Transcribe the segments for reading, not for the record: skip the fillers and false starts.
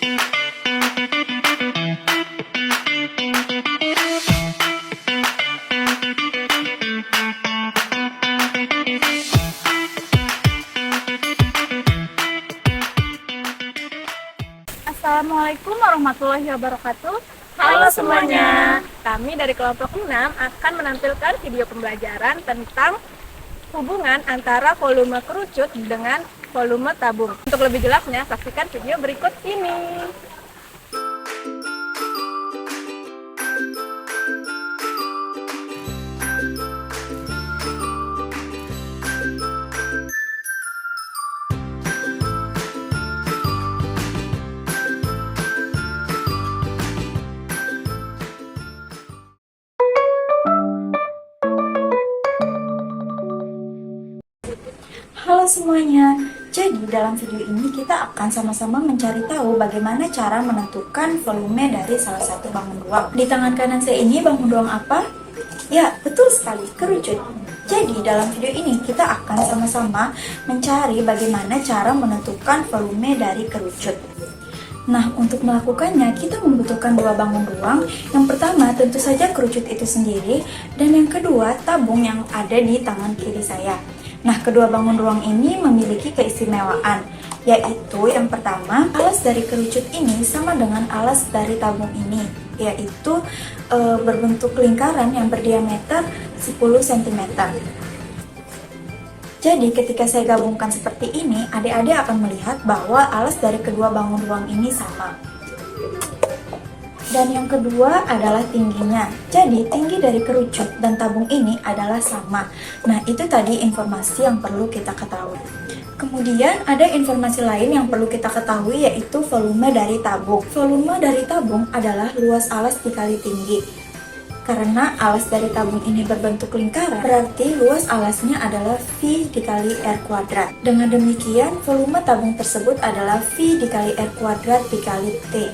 Assalamualaikum warahmatullahi wabarakatuh. Halo semuanya. Kami dari kelompok 6 akan menampilkan video pembelajaran tentang hubungan antara volume kerucut dengan volume tabung. Untuk lebih jelasnya, saksikan video berikut ini. Halo semuanya. Jadi dalam video ini kita akan sama-sama mencari tahu bagaimana cara menentukan volume dari salah satu bangun ruang. Di tangan kanan saya ini bangun ruang apa? Ya, betul sekali, kerucut. Jadi dalam video ini kita akan sama-sama mencari bagaimana cara menentukan volume dari kerucut. Nah, untuk melakukannya kita membutuhkan dua bangun ruang. Yang pertama tentu saja kerucut itu sendiri, dan yang kedua tabung yang ada di tangan kiri saya. Nah, kedua bangun ruang ini memiliki keistimewaan, yaitu yang pertama, alas dari kerucut ini sama dengan alas dari tabung ini, yaitu berbentuk lingkaran yang berdiameter 10 cm. Jadi ketika saya gabungkan seperti ini, adik-adik akan melihat bahwa alas dari kedua bangun ruang ini sama. Dan yang kedua adalah tingginya. Jadi tinggi dari kerucut dan tabung ini adalah sama. Nah, itu tadi informasi yang perlu kita ketahui. Kemudian ada informasi lain yang perlu kita ketahui, yaitu volume dari tabung. Volume dari tabung adalah luas alas dikali tinggi. Karena alas dari tabung ini berbentuk lingkaran, berarti luas alasnya adalah V dikali R kuadrat. Dengan demikian, volume tabung tersebut adalah V dikali R kuadrat dikali T.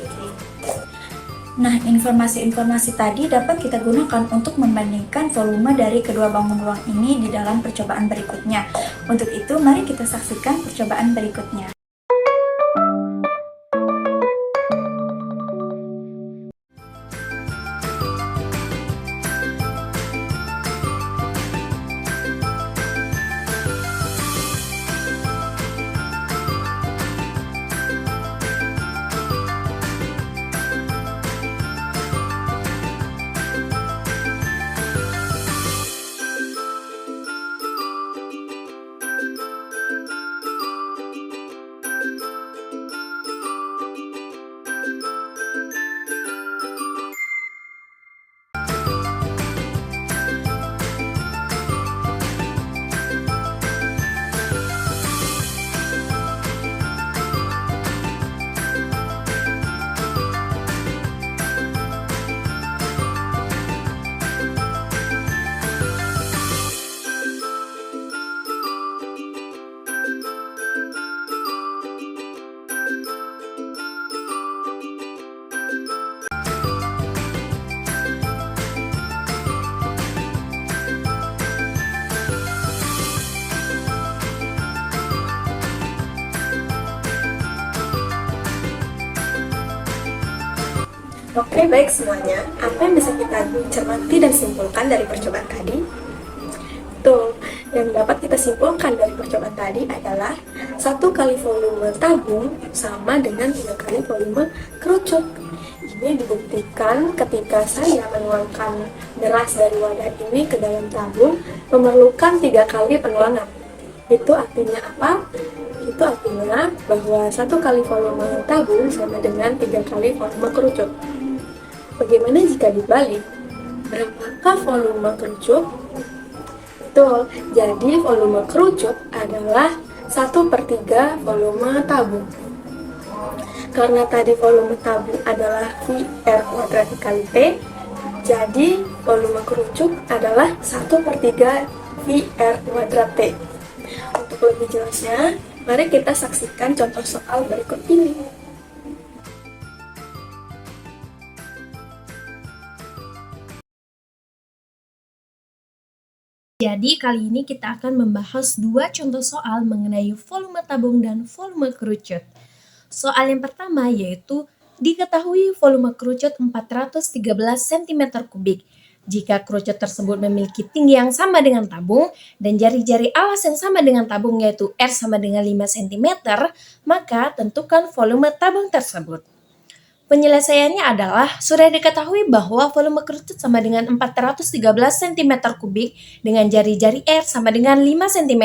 Nah, informasi-informasi tadi dapat kita gunakan untuk membandingkan volume dari kedua bangun ruang ini di dalam percobaan berikutnya. Untuk itu, mari kita saksikan percobaan berikutnya. Oke, baik semuanya. Apa yang bisa kita cermati dan simpulkan dari percobaan tadi? Betul, yang dapat kita simpulkan dari percobaan tadi adalah 1 kali volume tabung sama dengan 3 kali volume kerucut. Ini dibuktikan ketika saya menuangkan beras dari wadah ini ke dalam tabung memerlukan 3 kali penuangan. Itu artinya apa? Itu artinya bahwa 1 kali volume tabung sama dengan 3 kali volume kerucut. Bagaimana jika dibalik? Berapakah volume kerucut? Betul, jadi volume kerucut adalah 1/3 volume tabung. Karena tadi volume tabung adalah VR kuadrat dikali T, jadi volume kerucut adalah 1/3 VR kuadrat T. Untuk lebih jelasnya, mari kita saksikan contoh soal berikut ini. Jadi kali ini kita akan membahas dua contoh soal mengenai volume tabung dan volume kerucut. Soal yang pertama yaitu diketahui volume kerucut 413 cm3. Jika kerucut tersebut memiliki tinggi yang sama dengan tabung dan jari-jari alas yang sama dengan tabung yaitu R sama dengan 5 cm, maka tentukan volume tabung tersebut. Penyelesaiannya adalah sudah diketahui bahwa volume kerucut sama dengan 413 cm3 dengan jari-jari R sama dengan 5 cm.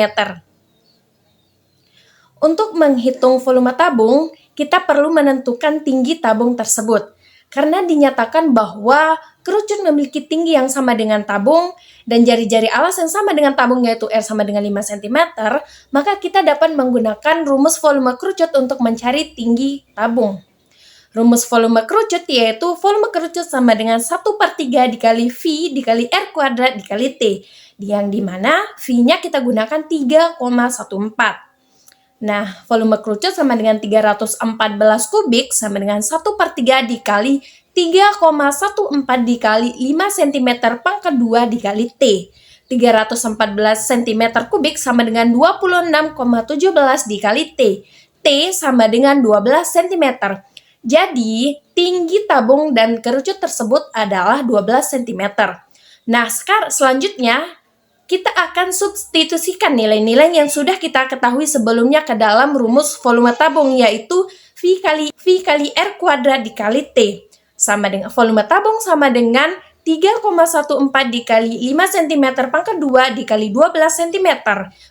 Untuk menghitung volume tabung, kita perlu menentukan tinggi tabung tersebut. Karena dinyatakan bahwa kerucut memiliki tinggi yang sama dengan tabung dan jari-jari alas yang sama dengan tabung yaitu R sama dengan 5 cm, maka kita dapat menggunakan rumus volume kerucut untuk mencari tinggi tabung. Rumus volume kerucut yaitu volume kerucut sama dengan 1/3 dikali V dikali R kuadrat dikali T, yang dimana V-nya kita gunakan 3,14. Nah, volume kerucut sama dengan 314 kubik sama dengan 1/3 dikali 3,14 dikali 5 cm pangkat 2 dikali T. 314 cm kubik sama dengan 26,17 dikali T. T sama dengan 12 cm. Jadi, tinggi tabung dan kerucut tersebut adalah 12 cm. Nah, selanjutnya kita akan substitusikan nilai-nilai yang sudah kita ketahui sebelumnya ke dalam rumus volume tabung, yaitu V kali R kuadrat dikali T. Sama dengan volume tabung sama dengan 3,14 dikali 5 cm pangkat 2 dikali 12 cm.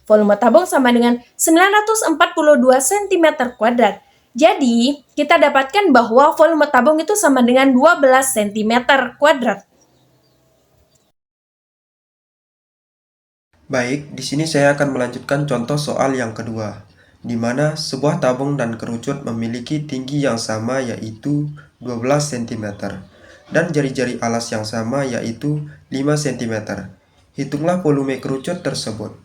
Volume tabung sama dengan 942 cm kuadrat. Jadi, kita dapatkan bahwa volume tabung itu sama dengan 12 cm kuadrat. Baik, di sini saya akan melanjutkan contoh soal yang kedua, di mana sebuah tabung dan kerucut memiliki tinggi yang sama yaitu 12 cm dan jari-jari alas yang sama yaitu 5 cm. Hitunglah volume kerucut tersebut.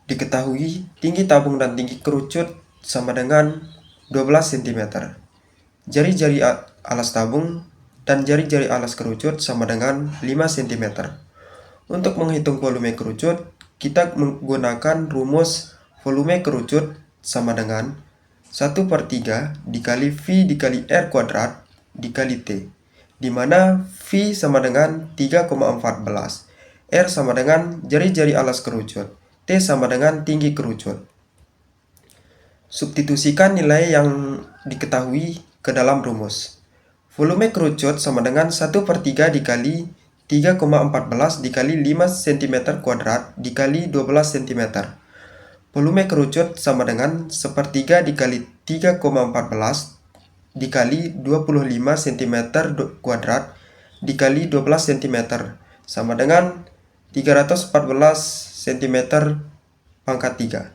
Diketahui tinggi tabung dan tinggi kerucut sama dengan 12 cm. Jari-jari alas tabung dan jari-jari alas kerucut sama dengan 5 cm. Untuk menghitung volume kerucut, kita menggunakan rumus volume kerucut sama dengan 1/3 dikali V dikali R kuadrat dikali T, di mana V sama dengan 3,14, R sama dengan jari-jari alas kerucut, T sama dengan tinggi kerucut. Substitusikan nilai yang diketahui ke dalam rumus. Volume kerucut sama dengan 1/3 dikali 3,14 dikali 5 cm kuadrat dikali 12 cm. Volume kerucut sama dengan 1/3 dikali 3,14 dikali 25 cm kuadrat dikali 12 cm sama dengan 314 cm pangkat 3.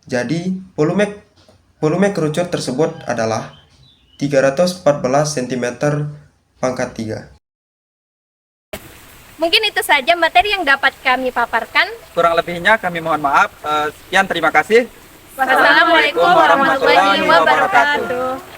Jadi, volume kerucut tersebut adalah 314 cm pangkat 3. Mungkin itu saja materi yang dapat kami paparkan. Kurang lebihnya kami mohon maaf. Sekian, terima kasih. Wassalamualaikum warahmatullahi wabarakatuh.